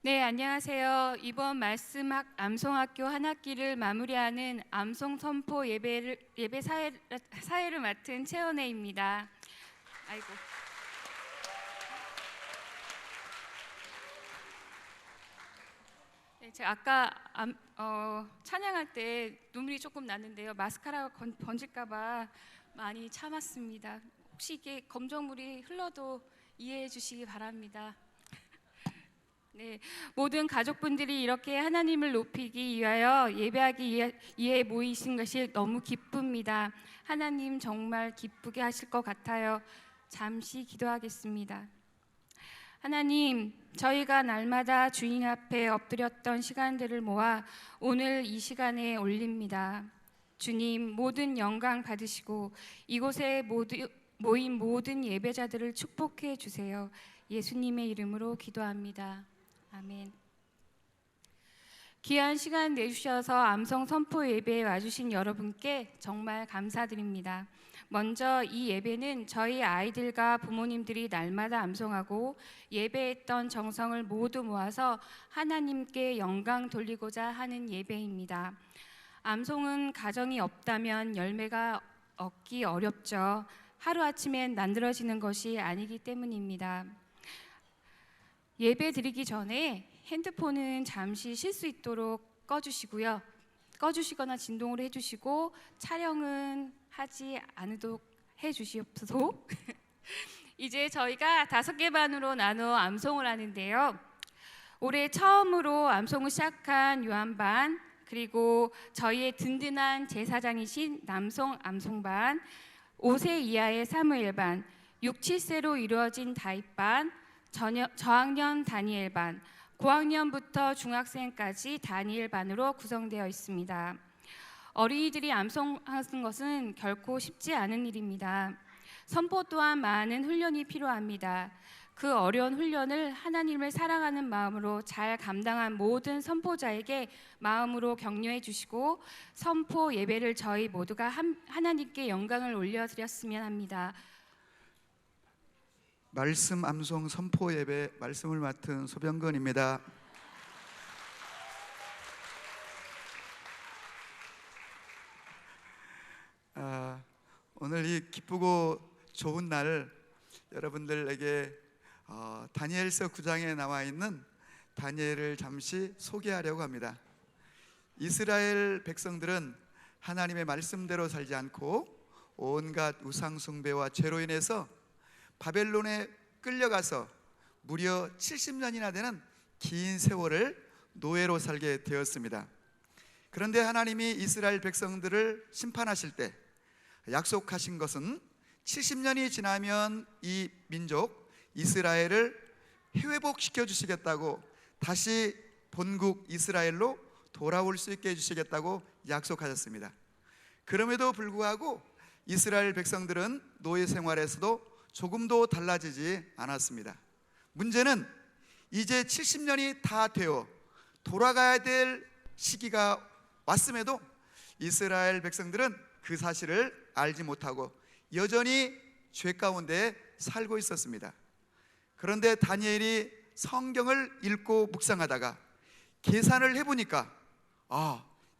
네, 안녕하세요. 이번 말씀학 암송학교 한 학기를 마무리하는 암송 선포 예배 사회를 맡은 최은혜입니다. 아이고. 네, 제가 아까 찬양할 때 눈물이 조금 났는데요. 마스카라가 번질까봐 많이 참았습니다. 혹시 이게 검정물이 흘러도 이해해 주시기 바랍니다. 네, 모든 가족분들이 이렇게 하나님을 높이기 위하여 예배하기 위해 모이신 것이 너무 기쁩니다. 하나님 정말 기쁘게 하실 것 같아요. 잠시 기도하겠습니다. 하나님, 저희가 날마다 주인 앞에 엎드렸던 시간들을 모아 오늘 이 시간에 올립니다. 주님, 모든 영광 받으시고 이곳에 모인 모든 예배자들을 축복해 주세요. 예수님의 이름으로 기도합니다. 아멘. 귀한 시간 내주셔서 암송 선포 예배에 와주신 여러분께 정말 감사드립니다. 먼저 이 예배는 저희 아이들과 부모님들이 날마다 암송하고 예배했던 정성을 모두 모아서 하나님께 영광 돌리고자 하는 예배입니다. 암송은 가정이 없다면 열매가 얻기 어렵죠. 하루아침에 만들어지는 것이 아니기 때문입니다. 예배 드리기 전에 핸드폰은 잠시 쉴 수 있도록 꺼주시고요. 꺼주시거나 진동을 해주시고 촬영은 하지 않도록 해주시옵소서. 이제 저희가 5개 반으로 나눠 암송을 하는데요. 올해 처음으로 암송을 시작한 요한반, 그리고 저희의 든든한 제사장이신 남송 암송반, 5세 이하의 사무엘반, 6, 7세로 이루어진 다윗반, 저학년 다니엘반, 고학년부터 중학생까지 다니엘반으로 구성되어 있습니다. 어린이들이 암송하는 것은 결코 쉽지 않은 일입니다. 선포 또한 많은 훈련이 필요합니다. 그 어려운 훈련을 하나님을 사랑하는 마음으로 잘 감당한 모든 선포자에게 마음으로 격려해 주시고 선포 예배를 저희 모두가 하나님께 영광을 올려드렸으면 합니다. 말씀 암송 선포 예배 말씀을 맡은 소병건입니다. 오늘 이 기쁘고 좋은 날 여러분들에게 다니엘서 9장에 나와 있는 다니엘을 잠시 소개하려고 합니다. 이스라엘 백성들은 하나님의 말씀대로 살지 않고 온갖 우상 숭배와 죄로 인해서 바벨론에 끌려가서 무려 70년이나 되는 긴 세월을 노예로 살게 되었습니다. 그런데 하나님이 이스라엘 백성들을 심판하실 때 약속하신 것은 70년이 지나면 이 민족 이스라엘을 회복시켜 주시겠다고, 다시 본국 이스라엘로 돌아올 수 있게 해주시겠다고 약속하셨습니다. 그럼에도 불구하고 이스라엘 백성들은 노예 생활에서도 조금도 달라지지 않았습니다. 문제는 이제 70년이 다 되어 돌아가야 될 시기가 왔음에도 이스라엘 백성들은 그 사실을 알지 못하고 여전히 죄 가운데 살고 있었습니다. 그런데 다니엘이 성경을 읽고 묵상하다가 계산을 해보니까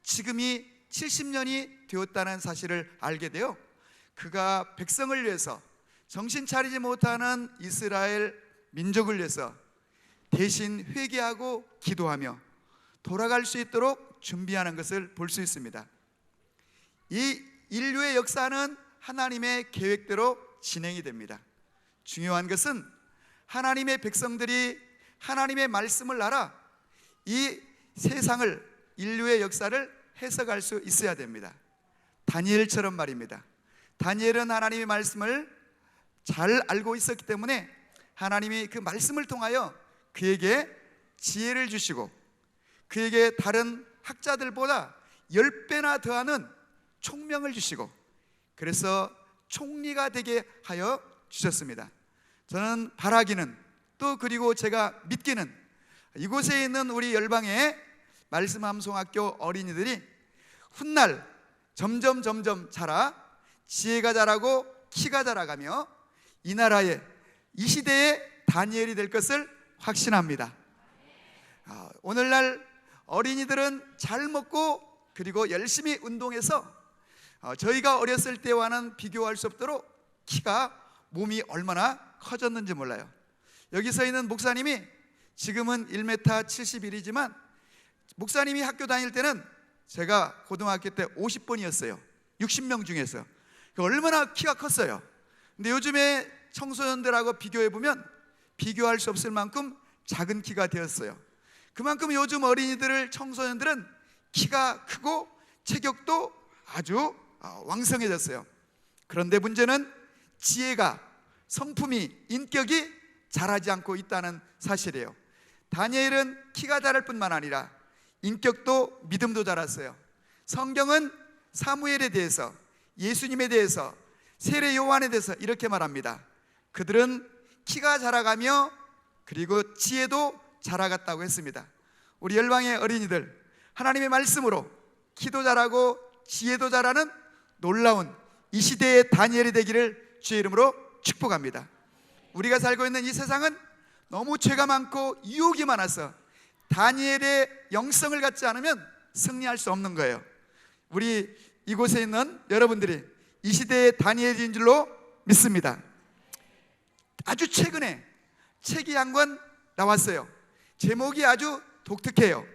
지금이 70년이 되었다는 사실을 알게 되어 그가 백성을 위해서, 정신 차리지 못하는 이스라엘 민족을 위해서 대신 회개하고 기도하며 돌아갈 수 있도록 준비하는 것을 볼 수 있습니다. 이 인류의 역사는 하나님의 계획대로 진행이 됩니다. 중요한 것은 하나님의 백성들이 하나님의 말씀을 알아 이 세상을, 인류의 역사를 해석할 수 있어야 됩니다. 다니엘처럼 말입니다. 다니엘은 하나님의 말씀을 잘 알고 있었기 때문에 하나님이 그 말씀을 통하여 그에게 지혜를 주시고 그에게 다른 학자들보다 10배나 더하는 총명을 주시고 그래서 총리가 되게 하여 주셨습니다. 저는 바라기는, 또 그리고 제가 믿기는 이곳에 있는 우리 열방의 말씀 암송학교 어린이들이 훗날 점점 자라 지혜가 자라고 키가 자라가며 이 나라의, 이 시대의 다니엘이 될 것을 확신합니다. 오늘날 어린이들은 잘 먹고 그리고 열심히 운동해서 저희가 어렸을 때와는 비교할 수 없도록 키가 몸이 얼마나 커졌는지 몰라요. 여기 서 있는 목사님이 지금은 1m 71이지만 목사님이 학교 다닐 때는 제가 고등학교 때 50번이었어요. 60명 중에서. 얼마나 키가 컸어요. 근데 요즘에 청소년들하고 비교해보면 비교할 수 없을 만큼 작은 키가 되었어요. 그만큼 요즘 어린이들, 청소년들은 키가 크고 체격도 아주 왕성해졌어요. 그런데 문제는 지혜가, 성품이, 인격이 자라지 않고 있다는 사실이에요. 다니엘은 키가 자랄 뿐만 아니라 인격도 믿음도 자랐어요. 성경은 사무엘에 대해서, 예수님에 대해서, 세례 요한에 대해서 이렇게 말합니다. 그들은 키가 자라가며 그리고 지혜도 자라갔다고 했습니다. 우리 열방의 어린이들, 하나님의 말씀으로 키도 자라고 지혜도 자라는 놀라운 이 시대의 다니엘이 되기를 주의 이름으로 축복합니다. 우리가 살고 있는 이 세상은 너무 죄가 많고 유혹이 많아서 다니엘의 영성을 갖지 않으면 승리할 수 없는 거예요. 우리 이곳에 있는 여러분들이 이 시대의 다니엘인 줄로 믿습니다. 아주 최근에 책이 한 권 나왔어요. 제목이 아주 독특해요.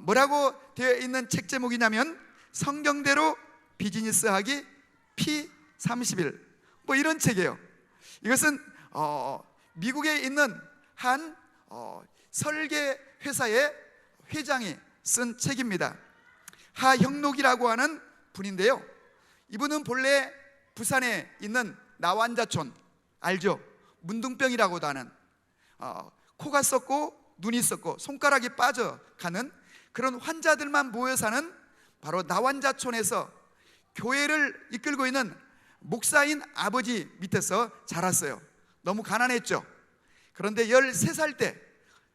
뭐라고 되어 있는 책 제목이냐면 성경대로 비즈니스하기 P31 뭐 이런 책이에요. 이것은 미국에 있는 한 설계 회사의 회장이 쓴 책입니다. 하형록이라고 하는 분인데요. 이분은 본래 부산에 있는 나환자촌 알죠? 문둥병이라고도 하는 코가 썩고 눈이 썩고 손가락이 빠져가는 그런 환자들만 모여 사는 바로 나환자촌에서 교회를 이끌고 있는 목사인 아버지 밑에서 자랐어요. 너무 가난했죠. 그런데 13살 때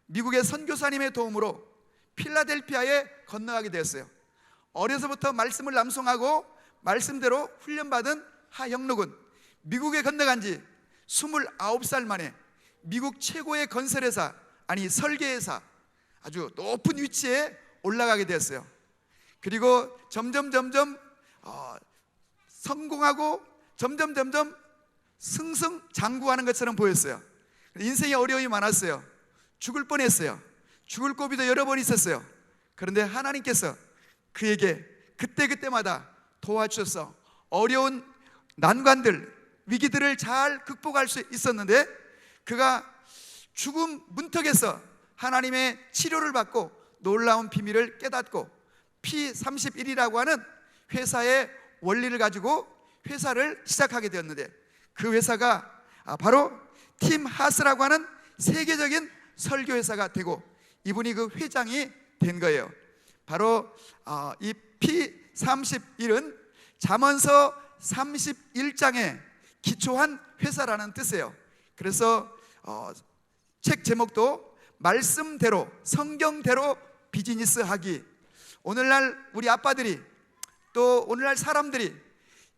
미국의 선교사님의 도움으로 필라델피아에 건너가게 되었어요. 어려서부터 말씀을 낭송하고 말씀대로 훈련받은 하형록은 미국에 건너간 지 29살 만에 미국 최고의 건설회사, 아니 설계회사 아주 높은 위치에 올라가게 되었어요. 그리고 점점 성공하고 점점 승승장구하는 것처럼 보였어요. 인생에 어려움이 많았어요. 죽을 뻔했어요. 죽을 고비도 여러 번 있었어요. 그런데 하나님께서 그에게 그때마다 도와주셔서 어려운 난관들, 위기들을 잘 극복할 수 있었는데 그가 죽음 문턱에서 하나님의 치료를 받고 놀라운 비밀을 깨닫고 P31이라고 하는 회사의 원리를 가지고 회사를 시작하게 되었는데 그 회사가 바로 팀 하스라고 하는 세계적인 설교회사가 되고 이분이 그 회장이 된 거예요. 바로 이 P31은 잠언서 31장에 기초한 회사라는 뜻이에요. 그래서 책 제목도 말씀대로 성경대로 비즈니스 하기. 오늘날 우리 아빠들이 또 오늘날 사람들이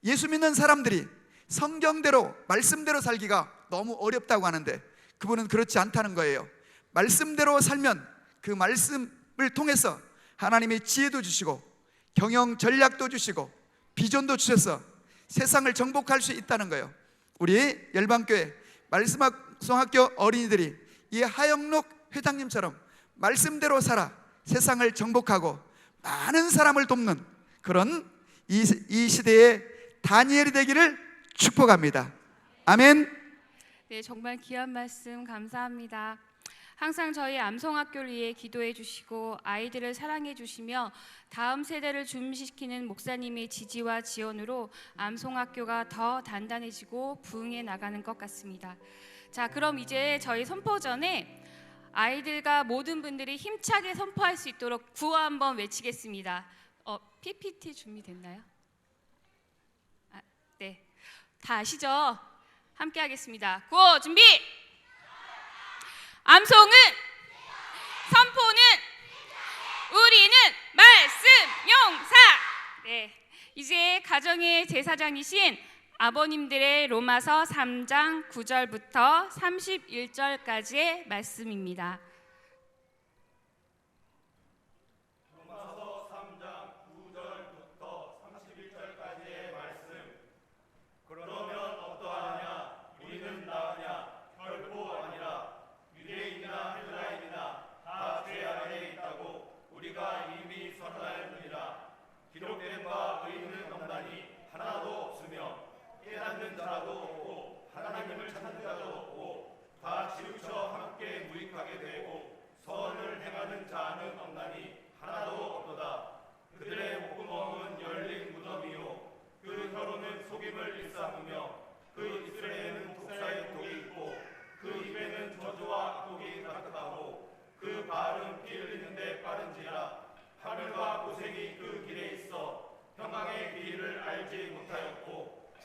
예수 믿는 사람들이 성경대로 말씀대로 살기가 너무 어렵다고 하는데 그분은 그렇지 않다는 거예요. 말씀대로 살면 그 말씀을 통해서 하나님의 지혜도 주시고 경영 전략도 주시고 비전도 주셔서 세상을 정복할 수 있다는 거예요. 우리 열방교회 말씀학성학교 어린이들이 이 하영록 회장님처럼 말씀대로 살아 세상을 정복하고 많은 사람을 돕는 그런 이 시대의 다니엘이 되기를 축복합니다. 아멘. 네, 정말 귀한 말씀 감사합니다. 항상 저희 암송학교를 위해 기도해 주시고 아이들을 사랑해 주시며 다음 세대를 준비시키는 목사님의 지지와 지원으로 암송학교가 더 단단해지고 부흥해 나가는 것 같습니다. 자, 그럼 이제 저희 선포 전에 아이들과 모든 분들이 힘차게 선포할 수 있도록 구호 한번 외치겠습니다. PPT 준비됐나요? 네, 다 아시죠? 함께 하겠습니다. 구호 준비! 암송은, 선포는, 우리는 말씀 용사. 네, 이제 가정의 제사장이신 아버님들의 로마서 3장 9절부터 31절까지의 말씀입니다.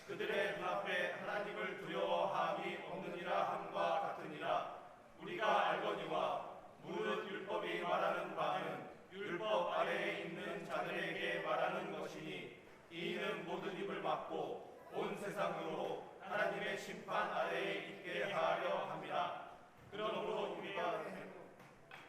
그들의 눈앞에 하나님을 두려워함이 없느니라 함과 같으니라. 우리가 알거니와 무릇 율법이 말하는 바는 율법 아래에 있는 자들에게 말하는 것이니 이는 모든 입을 막고 온 세상으로 하나님의 심판 아래에 있게 하려 함이라. 그러므로 우리가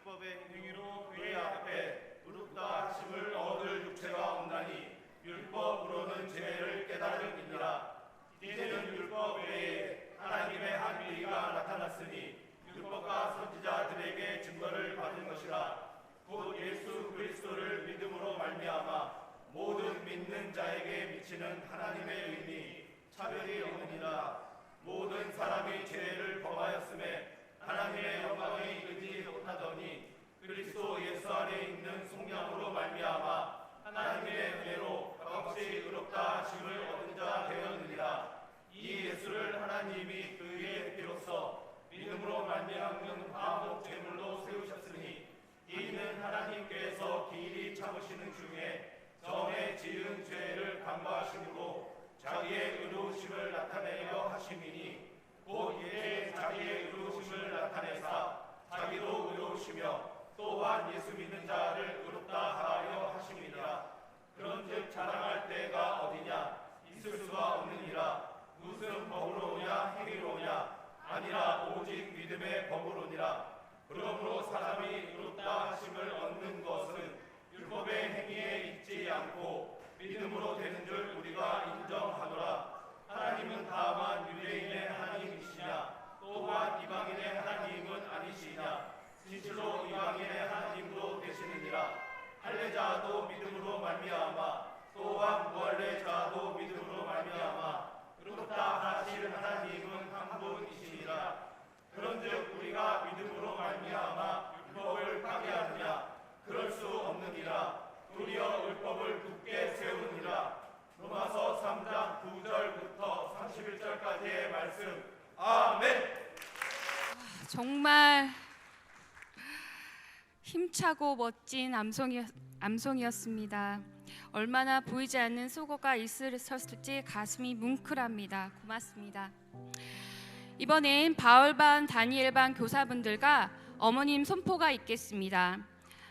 율법의 행위로 그의 앞에 의롭다 하심을 얻을 육체가 없나니 율법으로는 죄를 깨달음이니라. 이제는 율법 외에 하나님의 한 의가 나타났으니 율법과 선지자들에게 증거를 받은 것이라. 곧 예수 그리스도를 믿음으로 말미암아 모든 믿는 자에게 미치는 하나님의 의니 차별이 없느니라. 모든 사람이 죄를 범하였음에 하나님의 영광에 이르지 못하더니 그리스도 예수 안에 있는 속량으로 말미암아 하나님의 은혜로 값없이 의롭다 하심을 얻은 자 되었느니라. 이 예수를 하나님이 그의 피로써 믿음으로 말미암는 화목 제물로 세우셨으니 이는 하나님께서 길이 참으시는 중에 전에 지은 죄를 간과하심으로 자기의 의로우심을 나타내려 하심이니 곧 이에 자기의 의로우심을 나타내사 자기도 의로우시며 또한 예수 믿는 자를 의롭다 하려 하심이니라. 그런즉 자랑할 때가 어디냐? 있을 수가 없느니라. 무슨 법으로냐 행위로냐? 아니라 오직 믿음의 법으로니라. 그러므로 사람이 의롭다 하심을 얻는 것은 율법의 행위에 있지 않고 믿음으로 되는 줄 우리가 인정하노라. 하나님은 다만 유대인의 하나님이시냐? 또한 이방인의 하나님은 아니시냐? 진실로 이방인의 하나님으로 되시느니라. 할례자도 믿음으로 말미암아 또한 무할례자도 믿음으로 말미암아 의롭다 하시는 하나님은 한 분이시니라. 그런즉 우리가 믿음으로 말미암아 율법을 파괴하느냐? 그럴 수 없느니라. 도리어 율법을 굳게 세우느니라. 로마서 3장 9절부터 31절까지의 말씀. 아멘. 정말 힘차고 멋진 암송이었습니다. 얼마나 보이지 않는 수고가 있으셨을지 가슴이 뭉클합니다. 고맙습니다. 이번엔 바울반 다니엘반 교사분들과 어머님 손포가 있겠습니다.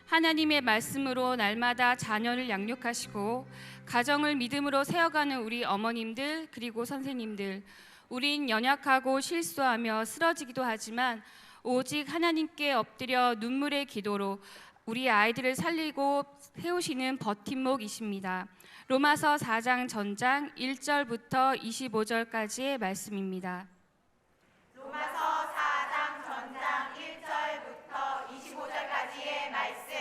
하나님의 말씀으로 날마다 자녀를 양육하시고 가정을 믿음으로 세워가는 우리 어머님들 그리고 선생님들, 우린 연약하고 실수하며 쓰러지기도 하지만 오직 하나님께 엎드려 눈물의 기도로 우리 아이들을 살리고 세우시는 버팀목이십니다. 로마서 4장 전장 1절부터 25절까지의 말씀입니다. 로마서 4장 전장 1절부터 25절까지의 말씀.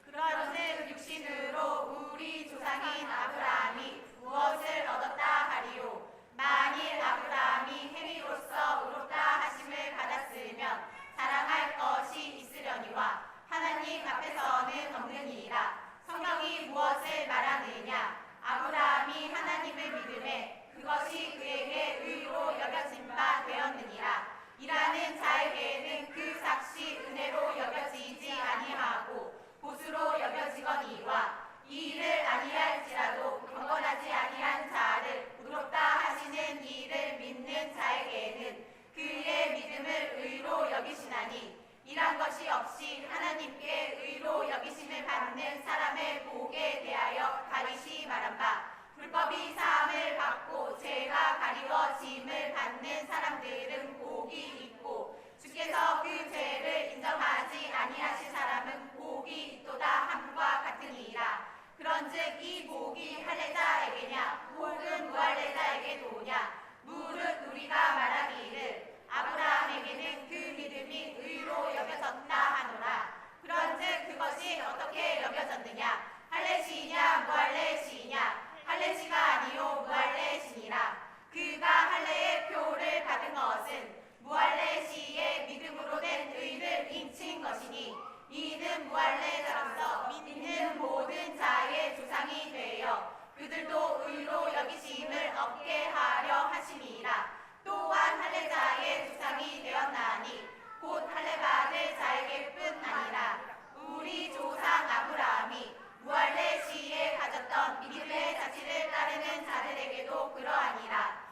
그런즉 육신으로 우리 조상인 아브라함이 무엇을 얻었다 하리요? 만일 아브라함이 행위로서 의롭다 하심을 받았으면 자랑할 것이 있으려니와 하나님 앞에서는 없느니라. 성경이 무엇을 말하느냐? 아브라함이 하나님을 믿음에 그것이 그에게 의로 여겨진 바 되었느니라. 이라는 자에게는 그 삭시 은혜로 여겨지지 아니하고 보수로 여겨지거니와 이 일을 아니할지라도 경건하지 아니한 자를 의롭다 하시는 이를 믿는 자에게는 그의 믿음을 의로 여기시나니 이란 것이 없이 하나님께 의로 여기심을 받는 사람의 복에 대하여 다윗이 말한 바 불법이 사함을 받고 죄가 가리워짐을 받는 사람들은 복이 있고 주께서 그 죄를 인정하지 아니하신 사람은 복이 있도다 함과 같으니라. 그런즉 이 복이 할례자에게냐 혹은 무할례자에게도냐? 무릇 우리가 말하기를 아브라함에게는 그 믿음이 의로 여겨졌다 하노라. 그런즉 그것이 어떻게 여겨졌느냐? 할례시이냐 무할례시이냐? 할례시가 아니요 무할례시니라. 그가 할례의 표를 받은 것은 무할례시의 믿음으로 된 의를 인친 것이니 이는 무할례자로서 믿는 모든 자의 조상이 되어 그들도 의로 여기심을 얻게 하려 하심이라. 또한 할례자의 조상이 되었나니 곧 할례받을 자에게뿐 아니라 우리 조상 아브라함이 무할례 시에 가졌던 믿음의 자치를 따르는 자들에게도 그러하니라.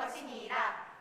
것이니이다.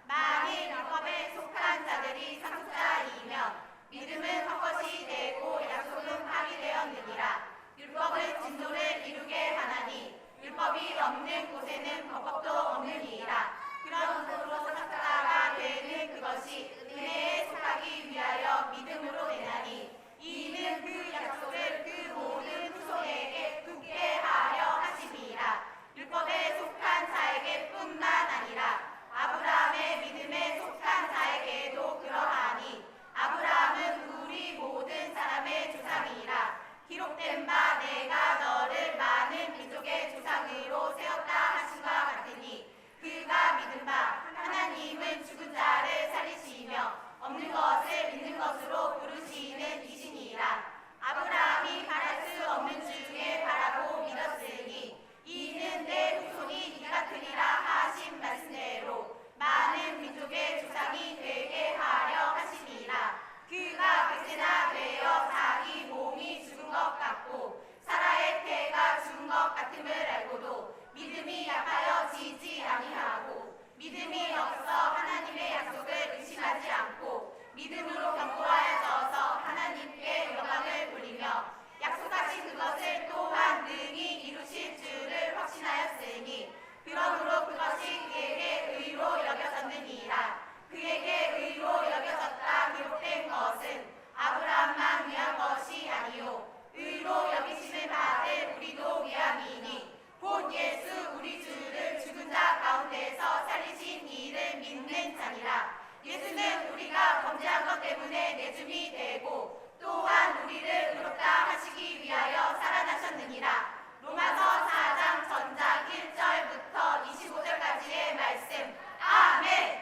만일 율법에 속한 자들이 상속자이면 믿음은 헛것이 되고 약속은 파기되었느니라. 율법은 진노를 이루게 하나니 율법이 없는 곳에는 법도 없느니라. 그런 것으로 상속자가 되는 그것이 은혜에 속하기 위하여 믿음으로 되나니 이는 그 약속을 그 모든 후손에게 굳게 하려 하심이라. 율법에 속한 자에게 뿐만 아니라 아브라함의 믿음에 속한 자에게도 그러하니 아브라함은 우리 모든 사람의 조상이라. 기록된 바 내가 너를 많은 민족의 조상으로 세웠다 하신과 같으니 그가 믿은 바 하나님은 죽은 자를 살리시며 없는 것을 있는 것으로 부르시는 이시니라. 아브라함이 바랄 수 없는 중에 바라고 믿었으니 이는 내 후손이 이 같으리라 하신 말씀대로 많은 민족의 조상이 되게 하려 하시니라. 그가 백세나 되어 자기 몸이 죽은 것 같고 사라의 태가 죽은 것 같음을 알고도 믿음이 약하여 지지 아니하고 믿음이 없어 하나님의 약속을 의심하지 않고 믿음으로 견고하여져서 하나님께 영광을 돌리며 약속하신 그것을 또한 능히 이루실 줄을 확신하였으니 그러므로 그것이 그에게 의로 여겨졌느니라. 그에게 의로 여겨졌다 기록된 것은 아브라함만 위한 것이 아니요 의로 여기심을 받을 우리도 위함이니 곧 예수 우리 주를 죽은 자 가운데서 살리신 이를 믿는 자니라. 예수는 우리가 범죄한 것 때문에 내줌이 되고 또한 우리를 의롭다 하시기 위하여 살아나셨느니라. 로마서 4장 전장 1절부터 25절까지의 말씀. 아멘.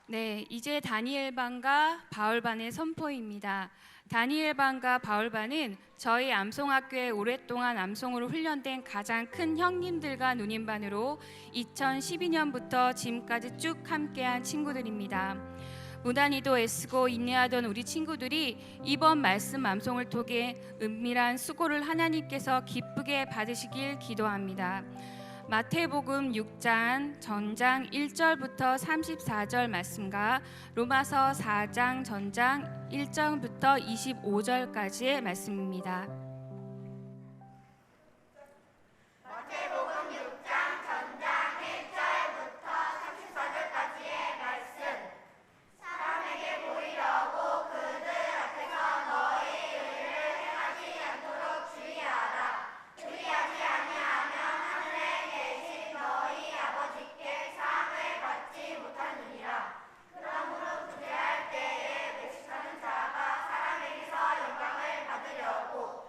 네, 이제 다니엘반과 바울반의 선포입니다. 다니엘반과 바울반은 저희 암송학교에 오랫동안 암송으로 훈련된 가장 큰 형님들과 누님반으로 2012년부터 지금까지 쭉 함께한 친구들입니다. 무단히도 애쓰고 인내하던 우리 친구들이 이번 말씀 암송을 통해 은밀한 수고를 하나님께서 기쁘게 받으시길 기도합니다. 마태복음 6장 전장 1절부터 34절 말씀과 로마서 4장 전장 1절부터 25절까지의 말씀입니다. 마태복음 6장 전장 1절부터 34절까지의 말씀. 사람에게 보이려고 그들 앞에서 너희 의를 행하지 않도록 주의하라. 주의하지 아니하면 하늘에 계신 너희 아버지께 상을 받지 못하느니라. 그러므로 구제할 때에 외식하는 자가 사람에게서 영광을 받으려고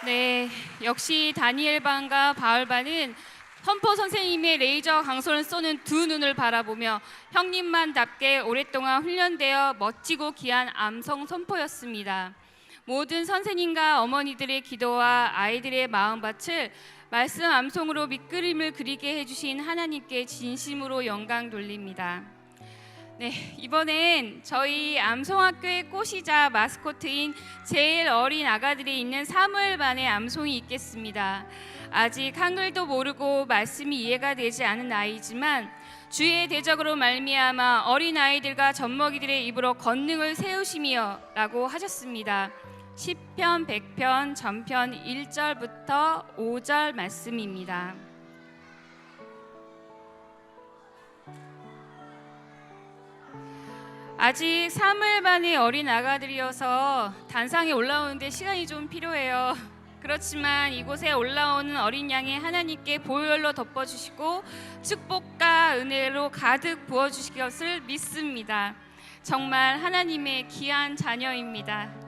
네, 역시 다니엘 반과 바울 반은 선포 선생님의 레이저 강선을 쏘는 두 눈을 바라보며 형님만답게 오랫동안 훈련되어 멋지고 귀한 암송 선포였습니다. 모든 선생님과 어머니들의 기도와 아이들의 마음밭을 말씀 암송으로 밑그림을 그리게 해주신 하나님께 진심으로 영광 돌립니다. 네, 이번엔 저희 암송학교의 꽃이자 마스코트인 제일 어린 아가들이 있는 사무엘 반의 암송이 있겠습니다. 아직 한글도 모르고 말씀이 이해가 되지 않은 나이지만 주의 대적으로 말미암아 어린 아이들과 젖먹이들의 입으로 권능을 세우시며 라고 하셨습니다. 시편 100편 전편 1절부터 5절 말씀입니다. 아직 사무엘 반의 어린 아가들이어서 단상에 올라오는데 시간이 좀 필요해요. 그렇지만 이곳에 올라오는 어린 양이 하나님께 보혈로 덮어주시고 축복과 은혜로 가득 부어주실 것을 믿습니다. 정말 하나님의 귀한 자녀입니다.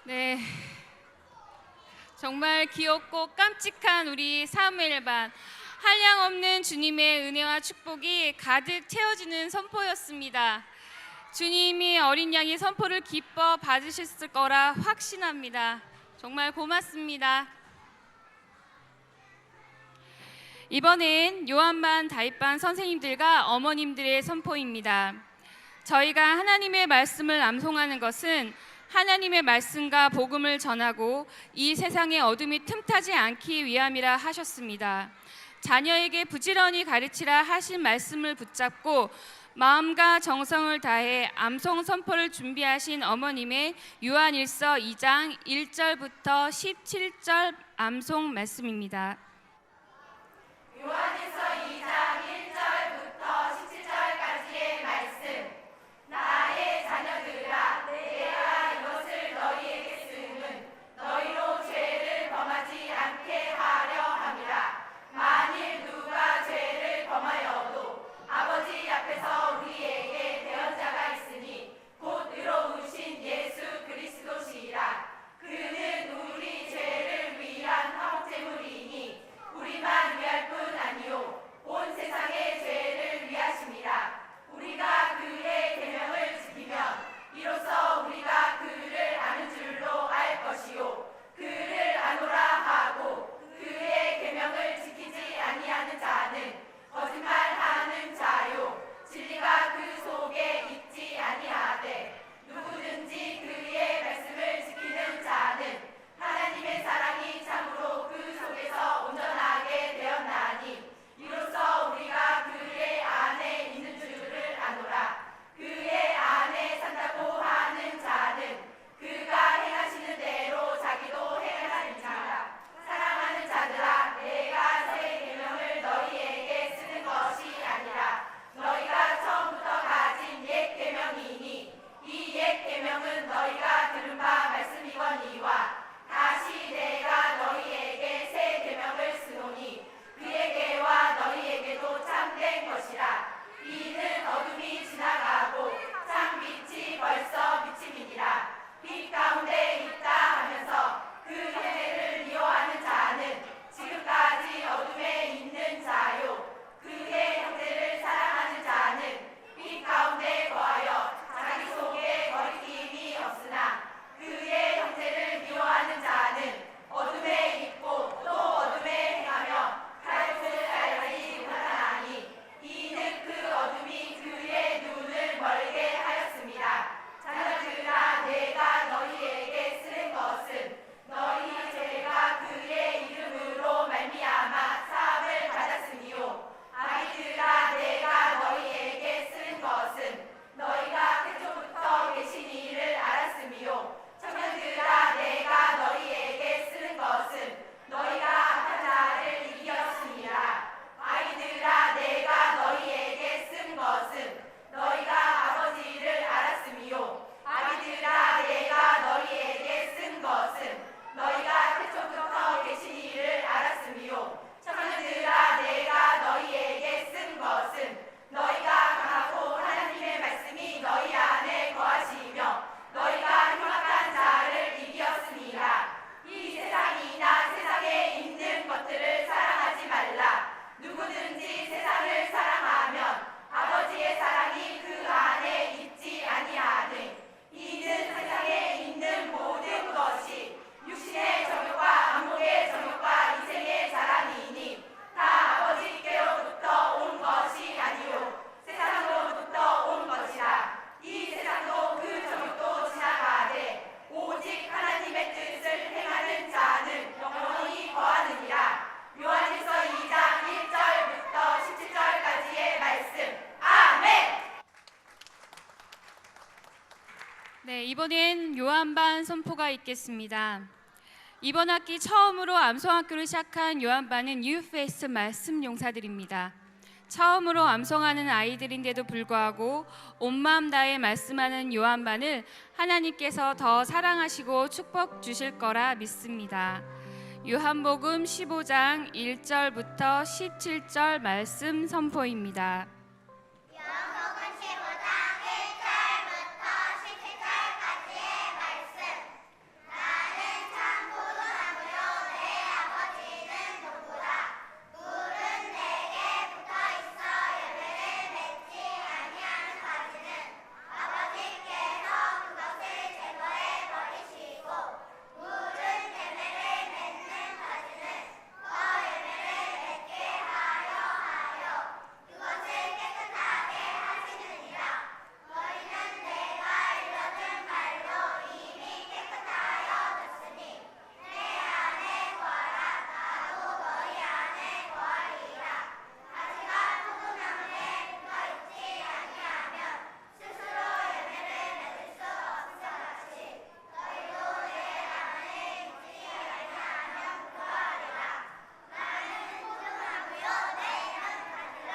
네, 정말 귀엽고 깜찍한 우리 사무엘 반, 한량없는 주님의 은혜와 축복이 가득 채워지는 선포였습니다. 주님이 어린 양의 선포를 기뻐 받으셨을 거라 확신합니다. 정말 고맙습니다. 이번엔 요한반, 다윗반 선생님들과 어머님들의 선포입니다. 저희가 하나님의 말씀을 암송하는 것은 하나님의 말씀과 복음을 전하고 이 세상의 어둠이 틈타지 않기 위함이라 하셨습니다. 자녀에게 부지런히 가르치라 하신 말씀을 붙잡고 마음과 정성을 다해 암송 선포를 준비하신 어머님의 요한일서 2장 1절부터 17절 암송 말씀입니다. 요한일서 2장 1절부터 17절까지의 말씀. 나의 자녀들아, 내가 이것을 너희에게 쓰는 너희로 죄를 범하지 않게 하려 함이라. 만일 누가 죄를 범하여도 아버지 앞에서 우리에게 대언자가 있으니 곧 의로우신 네, 이번엔 요한반 선포가 있겠습니다. 이번 학기 처음으로 암송학교를 시작한 요한반은 뉴페이스 말씀 용사들입니다. 처음으로 암송하는 아이들인데도 불구하고 온 마음 다해 말씀하는 요한반을 하나님께서 더 사랑하시고 축복 주실 거라 믿습니다. 요한복음 15장 1절부터 17절 말씀 선포입니다. 요한복음 15장 1절부터 17절까지의 말씀. 나는 참 포도나무요 내 아버지는 농부라. 꿀은 내게 붙어있어 열매를 맺지 아니하는 가지는 아버지께서 그것을 제거해 버리시고 꿀은 열매를 맺는 가지는 더 열매를 맺게 하여 그것을 깨끗하게 하시느니라. 너희는 내가 일러준 말로 이미 깨끗하여졌으니 내 안에 거하라. 나도 너희 안에 거하리이라. 가지가 포도나무에 붙어있지 아니하면 스스로 열매를 맺을 수 없을 것 같이 너희도 내 안에 있지 아니하면 그러하리라. 나는 포도나무요 너희는 가지라.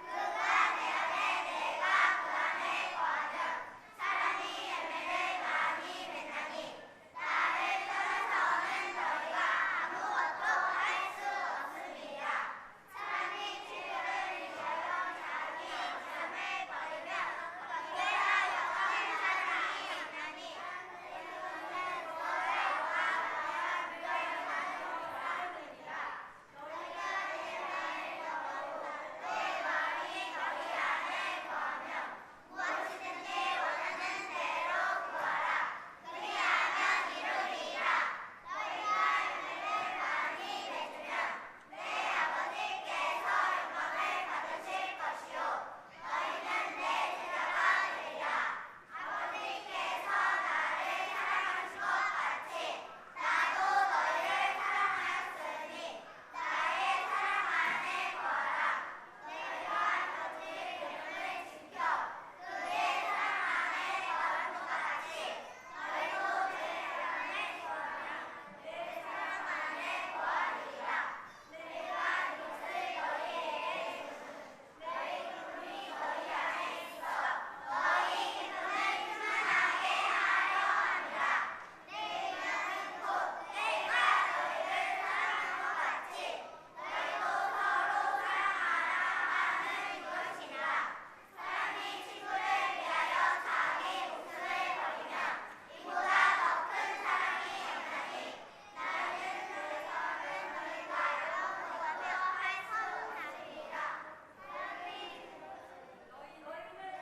그가 내 안에 내가 그 안에 거하면 사람이 열매를 많이 맺나니 나를 떠나서는 너희가 아무것도 할 수 없음이라. 사람이 진리를 위하여 자기 영감을 버리면 그때야 영원한 사랑이 있나니 그는 무엇을 영화하며 멸망하는 사람이니라. 너희가 내 안에 거하고 내 말이 너희 안에 거하면 무엇이든지 원하는 대로 구하라. 그리하면 이루리이라. 너희가 열매를 많이 맺으면 내 아버지께서 영광을 받으실 것이요 너희는 내 제자가 되리라. 아버지께서 나를 사랑하신 것 같이 나도 너희를 사랑하였으니 나의 사랑 안에 거하라. 내가 아버지 이름을 지켜 그의 사랑 안에 거하는 것 같이 너희도 내 안에 거하면 내 사랑 안에 거하리이라. 내가 이것을 너희에게 이루는 너희 기쁨이 너희 안에 있어 너희 기쁨을 충만하게 하려 함이라. 내 인연은 곧 내가 너희를 사랑한 것 같이 너희도 서로 사랑하라 하는 이것이니라. 사람이 친구를 위하여 자기 목숨을 버리면 이보다 더 큰 사랑이 없나니 나는 그래서는 너희가 여러분과 할 수 없으리라. 너희는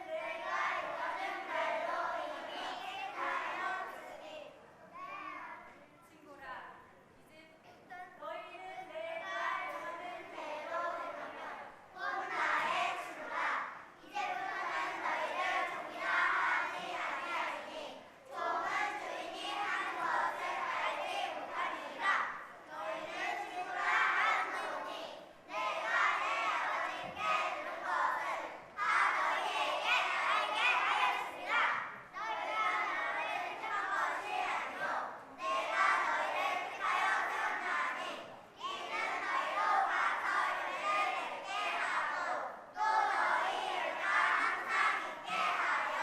내가 일러준 말로 이미 깨끗하여졌으니 친구라 이제부터 너희는 내가 일러준 대로 행하면 곧 나의 친구라. 이제부터는 너희를 종이라 하지 아니하리니 종은 주인이 하는 것을 알지 못하리이라. 너희는 친구라 하노니 내가 내 아버지께 들은 것을 다 너희에게 알게 하였습니다. 너희가 나를 택한 것이 아니요 내가 너희를 택하여 세웠나니 이는 너희로 가서 열매를 맺게 하고 또 너희 열매가 항상 있게 하여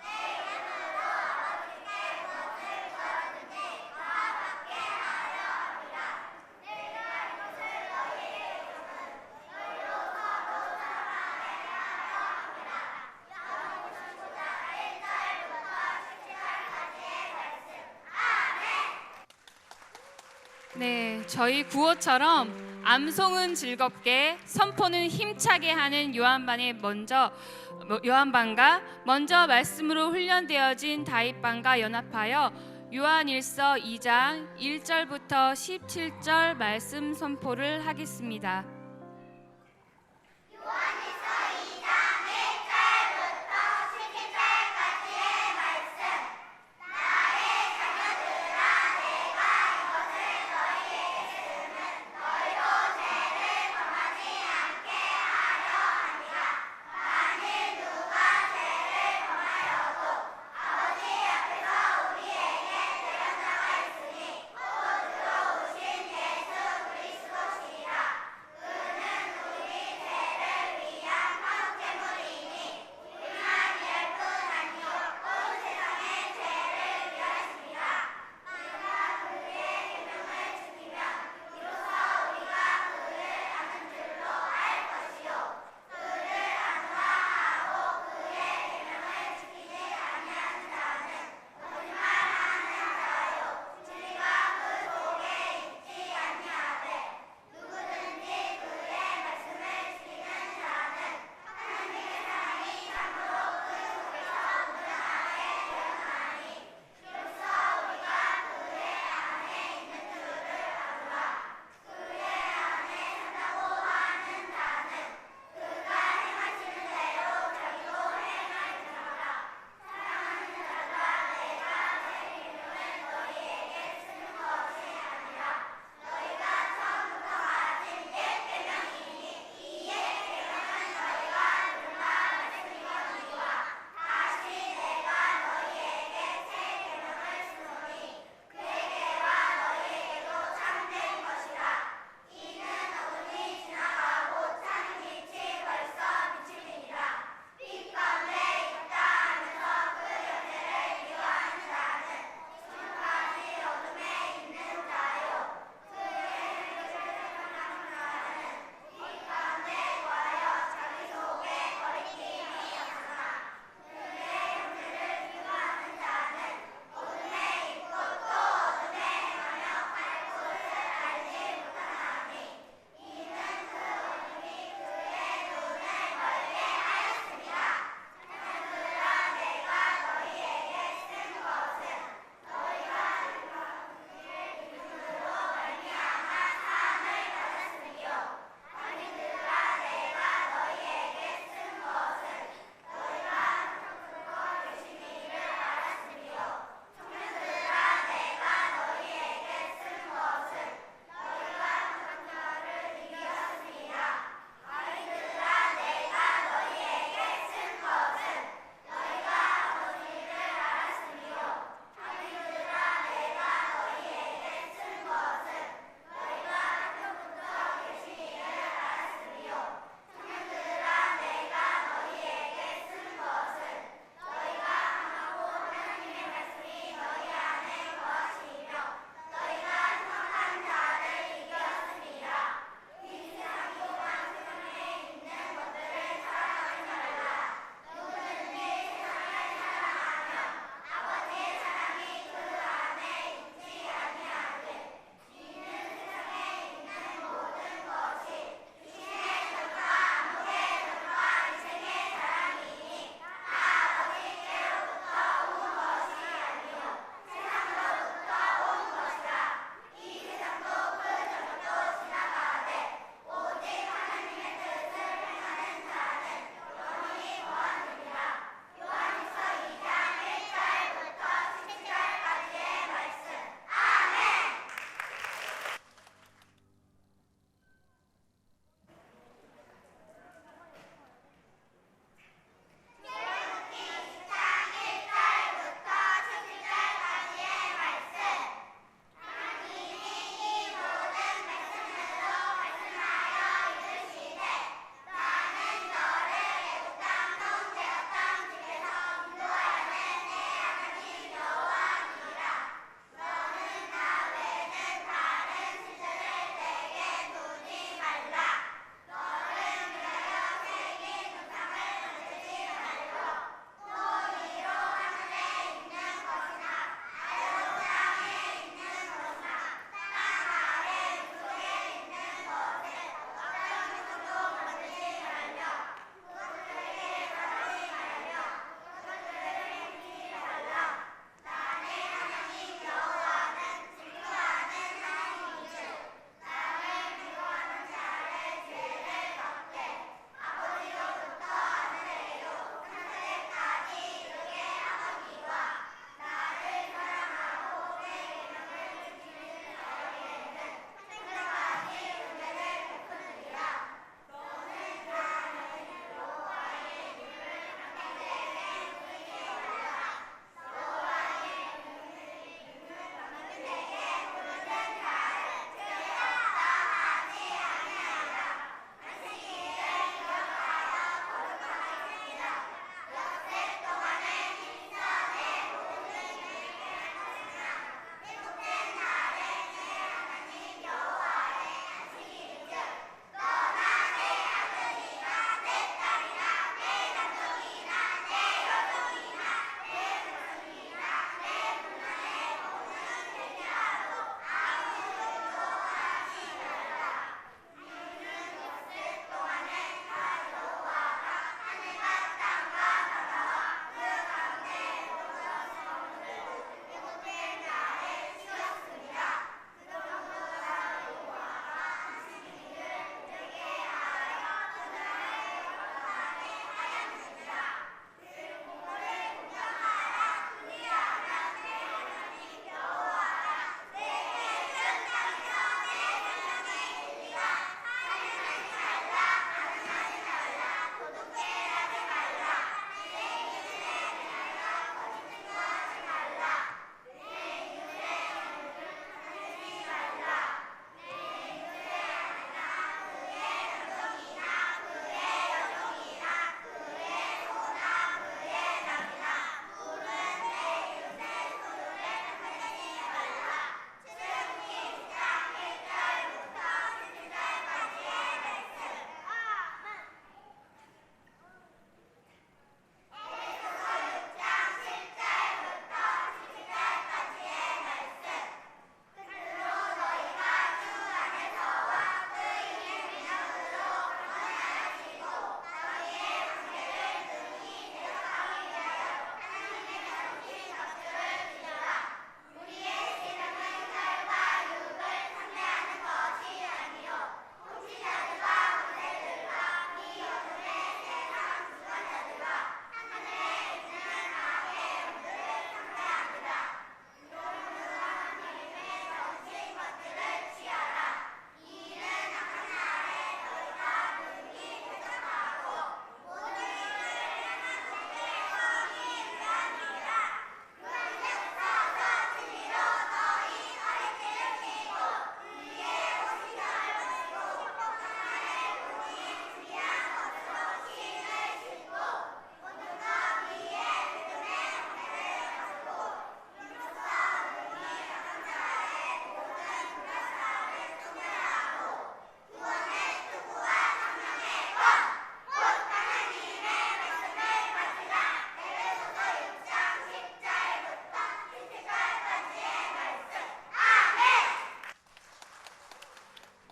내 이름으로 아버지께 무엇을 구하든지 다 받게 하려 함이라. 내가 이것을 너희에게 이루는 너희로 서로 사랑하게 하려 함이라. 요한복음 15장 1절부터 17절까지의 말씀. 아멘. 네, 저희 구호처럼 암송은 즐겁게 선포는 힘차게 하는 요한반과 먼저 말씀으로 훈련되어진 다윗반과 연합하여 요한일서 2장 1절부터 17절 말씀 선포를 하겠습니다. 요한일서 2장 1절부터 17절까지의 말씀. 나의 자녀들아 내가 이것을 너희에게 쓰는 너희로 죄를 범하지 않게 하려 함이라. 만일 누가 죄를 범하여도 아버지 앞에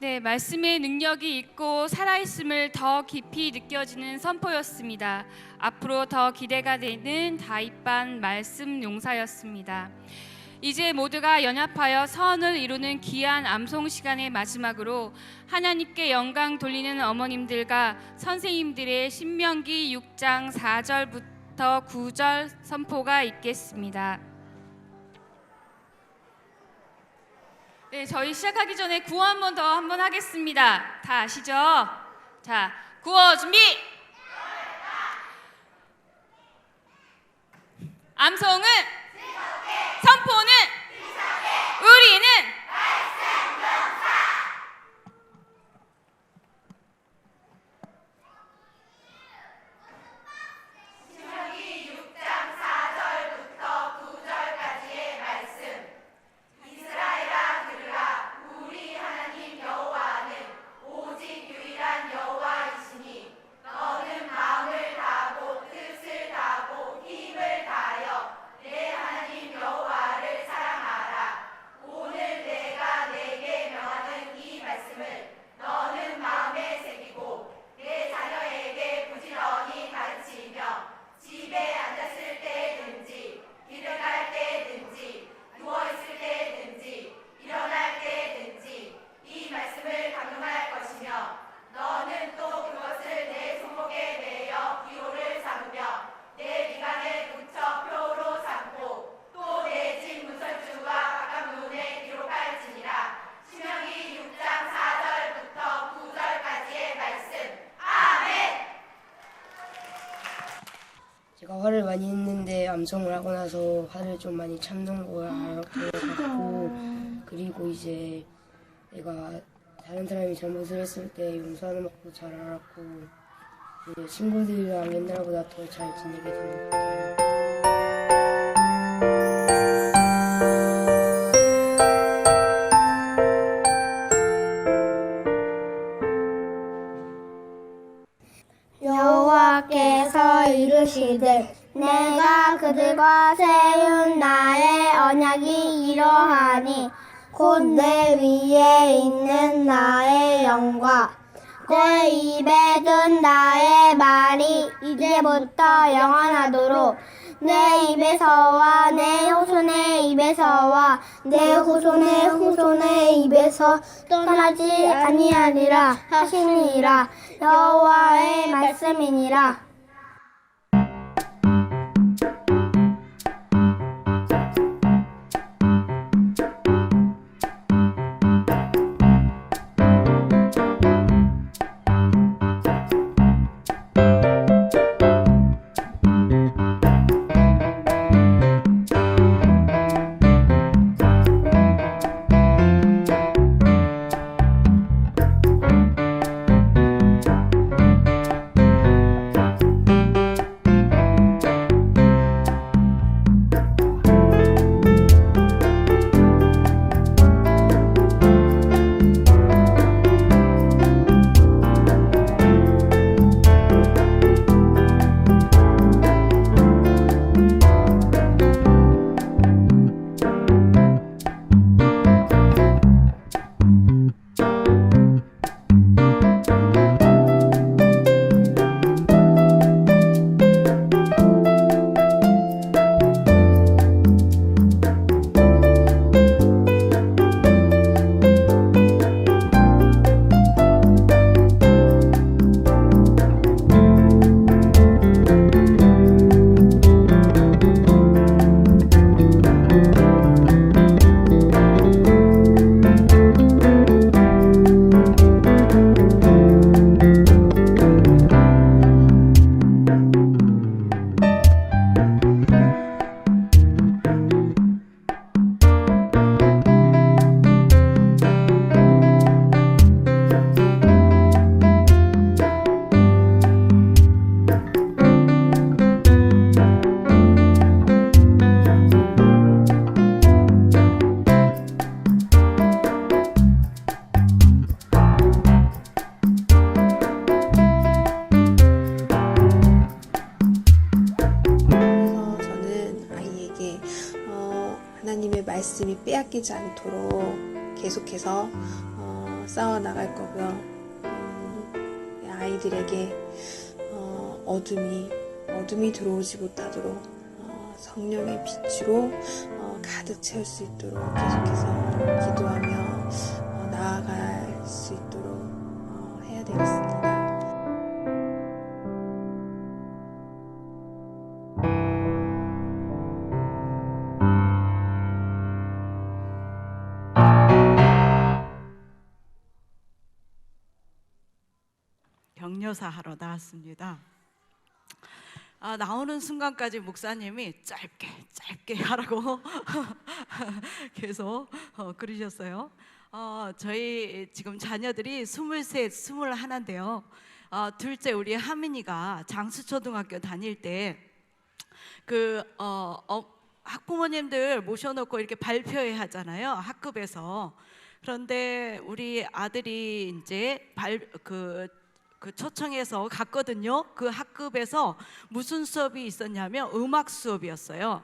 네, 말씀의 능력이 있고 살아있음을 더 깊이 느껴지는 선포였습니다. 앞으로 더 기대가 되는 다윗반 말씀 용사였습니다. 이제 모두가 연합하여 선을 이루는 귀한 암송 시간의 마지막으로 하나님께 영광 돌리는 어머님들과 선생님들의 신명기 6장 4절부터 9절 선포가 있겠습니다. 네, 저희 시작하기 전에 구호 한 번 더 하겠습니다. 다 아시죠? 자, 구호 준비! 암송은 선포는 우리는 신명기 6장 4절부터 9절까지의 말씀. 이스라엘아 들으라. 우리 하나님 여호와는 오직 유일한 여호와이시니 너는 마음을 다하고 뜻을 다하고 힘을 다하여 내 하나님 여호와를 사랑하라. 오늘 내가 내게 명하는 이 말씀을 너는 마음에 새기고 내 자녀에게 부지런히 가르치며 집에 앉았을 때든지 길을 갈 때든지 누워있을 때든지 일어날 때든지 이 말씀을 강론할 것이며 너는 또 그것을 내 손목에 매여 기호를 삼으며 내 미간에 붙여 표로 삼고 또 내 집 문설주와 바깥문에 기록할지니라. 신명기 6장 4절부터 9절까지의 말씀. 아멘. 제가 화를 많이 했는데 암송을 하고 나서 화를 좀 많이 참는 걸 알았고, 그리고 이제 내가 다른 사람이 잘못을 했을 때 용서하는 것도 잘 알았고, 이제 친구들이랑 옛날보다 더 잘 지내게 된 것 같아요. 여호와께서 이르시되 내가 그들과 세운 나의 언약이 이러하니 곧 내 위에 있는 나의 영과 내 입에 든 나의 말이 이제부터 영원하도록 내 입에서와 내 후손의 입에서와 내 후손의 후손의 입에서 떠나지 아니하리라 하시니라. 여호와의 말씀이니라. 하나님의 말씀이 빼앗기지 않도록 계속해서 싸워 나갈 거고요. 아이들에게 어둠이 들어오지 못하도록 성령의 빛으로 가득 채울 수 있도록 계속해서 기도하며 나아갈 수 있도록 해야 되겠습니다. 격려사 하러 나왔습니다. 나오는 순간까지 목사님이 짧게 하라고 계속 그러셨어요. 저희 지금 자녀들이 23, 21인데요. 둘째 우리 하민이가 장수초등학교 다닐 때 학부모님들 모셔놓고 이렇게 발표회 하잖아요, 학급에서. 그런데 우리 아들이 이제 초청해서 갔거든요. 그 학급에서 무슨 수업이 있었냐면 음악 수업이었어요.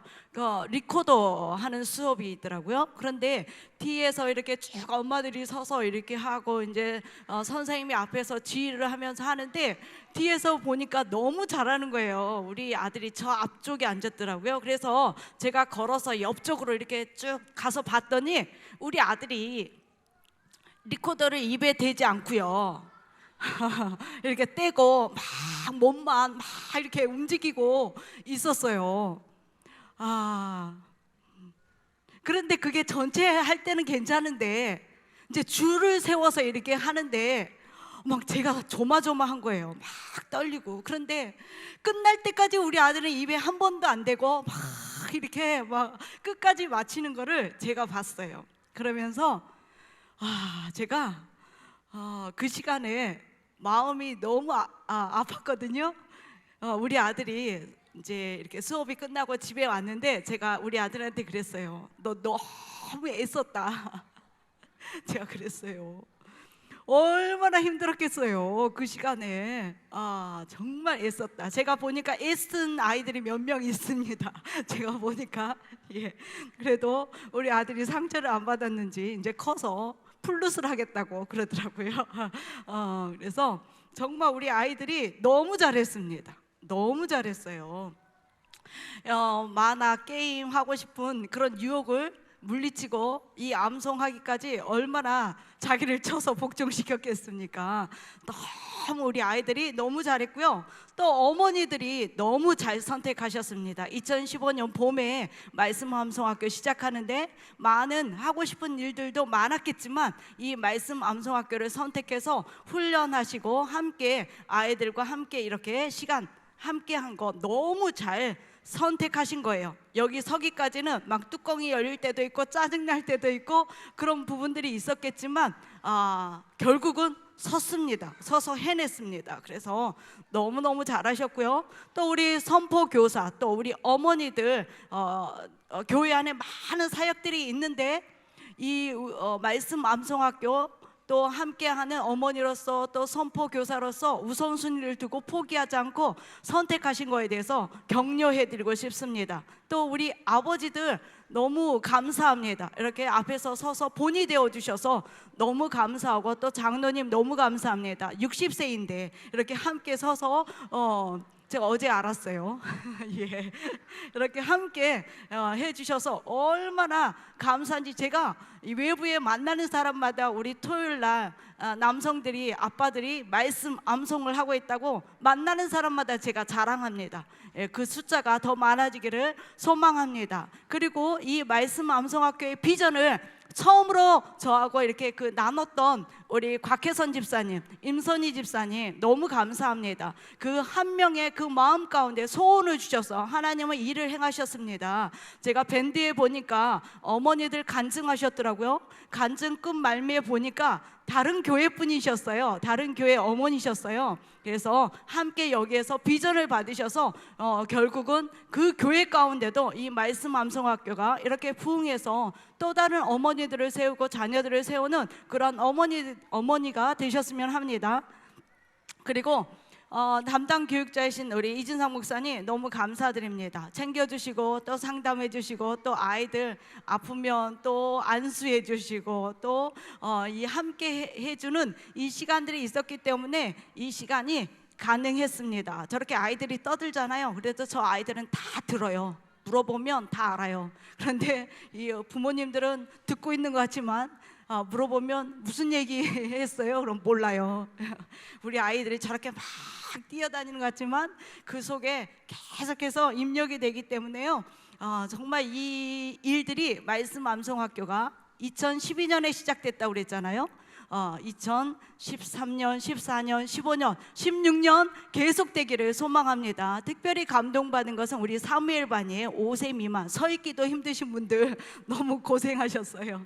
리코더 하는 수업이 있더라고요. 그런데 뒤에서 이렇게 쭉 엄마들이 서서 이렇게 하고 이제 선생님이 앞에서 지휘를 하면서 하는데 뒤에서 보니까 너무 잘하는 거예요. 우리 아들이 저 앞쪽에 앉았더라고요. 그래서 제가 걸어서 옆쪽으로 이렇게 쭉 가서 봤더니 우리 아들이 리코더를 입에 대지 않고요. 이렇게 떼고 막 몸만 막 이렇게 움직이고 있었어요. 그런데 그게 전체 할 때는 괜찮은데 이제 줄을 세워서 이렇게 하는데 막 제가 조마조마한 거예요. 막 떨리고. 그런데 끝날 때까지 우리 아들은 입에 한 번도 안 대고 막 이렇게 막 끝까지 마치는 거를 제가 봤어요. 그러면서 제가 그 시간에 마음이 너무 아팠거든요. 우리 아들이 이제 이렇게 수업이 끝나고 집에 왔는데 제가 우리 아들한테 그랬어요. 너 너무 애썼다. 제가 그랬어요. 얼마나 힘들었겠어요, 그 시간에. 정말 애썼다. 제가 보니까 애쓴 아이들이 몇 명 있습니다. 제가 보니까. 그래도 우리 아들이 상처를 안 받았는지 이제 커서 플룻을 하겠다고 그러더라고요. 그래서 정말 우리 아이들이 너무 잘했습니다. 너무 잘했어요. 만화, 게임 하고 싶은 그런 유혹을 물리치고 이 암송하기까지 얼마나 자기를 쳐서 복종시켰겠습니까? 너무 우리 아이들이 너무 잘했고요. 또 어머니들이 너무 잘 선택하셨습니다. 2015년 봄에 말씀 암송학교 시작하는데 많은 하고 싶은 일들도 많았겠지만 이 말씀 암송학교를 선택해서 훈련하시고 함께 아이들과 함께 이렇게 시간 함께 한 거 너무 잘 선택하신 거예요. 여기 서기까지는 막 뚜껑이 열릴 때도 있고 짜증날 때도 있고 그런 부분들이 있었겠지만 결국은 섰습니다. 서서 해냈습니다. 그래서 너무너무 잘하셨고요. 또 우리 선포교사, 또 우리 어머니들 교회 안에 많은 사역들이 있는데 이 말씀 암송학교 또 함께하는 어머니로서 또 선포교사로서 우선순위를 두고 포기하지 않고 선택하신 거에 대해서 격려해드리고 싶습니다. 또 우리 아버지들 너무 감사합니다. 이렇게 앞에서 서서 본이 되어주셔서 너무 감사하고 또 장로님 너무 감사합니다. 60세인데 이렇게 함께 서서 제가 어제 알았어요. 이렇게 함께 해주셔서 얼마나 감사한지. 제가 이 외부에 만나는 사람마다 우리 토요일 날 남성들이 아빠들이 말씀 암송을 하고 있다고 만나는 사람마다 제가 자랑합니다. 그 숫자가 더 많아지기를 소망합니다. 그리고 이 말씀 암송학교의 비전을 처음으로 저하고 이렇게 나눴던 우리 곽혜선 집사님, 임선희 집사님 너무 감사합니다. 그 한 명의 그 마음 가운데 소원을 주셔서 하나님은 일을 행하셨습니다. 제가 밴드에 보니까 어머니들 간증하셨더라고요. 간증 끝 말미에 보니까 다른 교회 분이셨어요. 다른 교회 어머니셨어요. 그래서 함께 여기에서 비전을 받으셔서 결국은 그 교회 가운데도 이 말씀 암송학교가 이렇게 부흥해서 또 다른 어머니들을 세우고 자녀들을 세우는 그런 어머니가 되셨으면 합니다. 그리고 담당 교육자이신 우리 이진상 목사님 너무 감사드립니다. 챙겨주시고 또 상담해주시고 또 아이들 아프면 또 안수해주시고 또 이 함께 해주는 이 시간들이 있었기 때문에 이 시간이 가능했습니다. 저렇게 아이들이 떠들잖아요. 그래도 저 아이들은 다 들어요. 물어보면 다 알아요. 그런데 이 부모님들은 듣고 있는 것 같지만 물어보면 무슨 얘기 했어요? 그럼 몰라요. 우리 아이들이 저렇게 막 뛰어다니는 것 같지만 그 속에 계속해서 입력이 되기 때문에요. 정말 이 일들이 말씀 암송학교가 2012년에 시작됐다고 그랬잖아요. 2013년, 14년, 15년, 16년 계속되기를 소망합니다. 특별히 감동받은 것은 우리 사무엘 반이에요. 5세 미만 서 있기도 힘드신 분들 너무 고생하셨어요.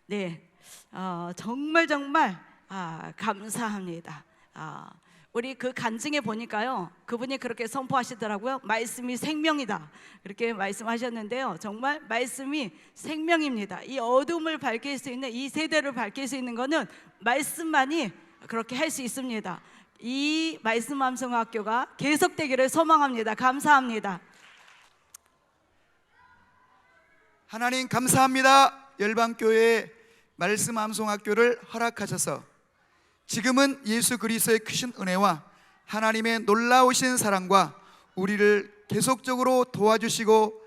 네, 정말 감사합니다. 우리 그 간증에 보니까요, 그분이 그렇게 선포하시더라고요. 말씀이 생명이다, 그렇게 말씀하셨는데요. 정말 말씀이 생명입니다. 이 어둠을 밝힐 수 있는, 이 세대를 밝힐 수 있는 것은 말씀만이 그렇게 할 수 있습니다. 이 말씀 암송학교가 계속되기를 소망합니다. 감사합니다. 하나님 감사합니다. 열방교회 말씀 암송학교를 허락하셔서 지금은 예수 그리스도의 크신 은혜와 하나님의 놀라우신 사랑과 우리를 계속적으로 도와주시고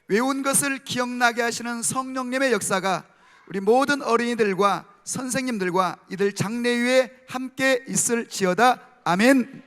외운 것을 기억나게 하시는 성령님의 역사가 우리 모든 어린이들과 선생님들과 이들 장례 위에 함께 있을지어다. 아멘.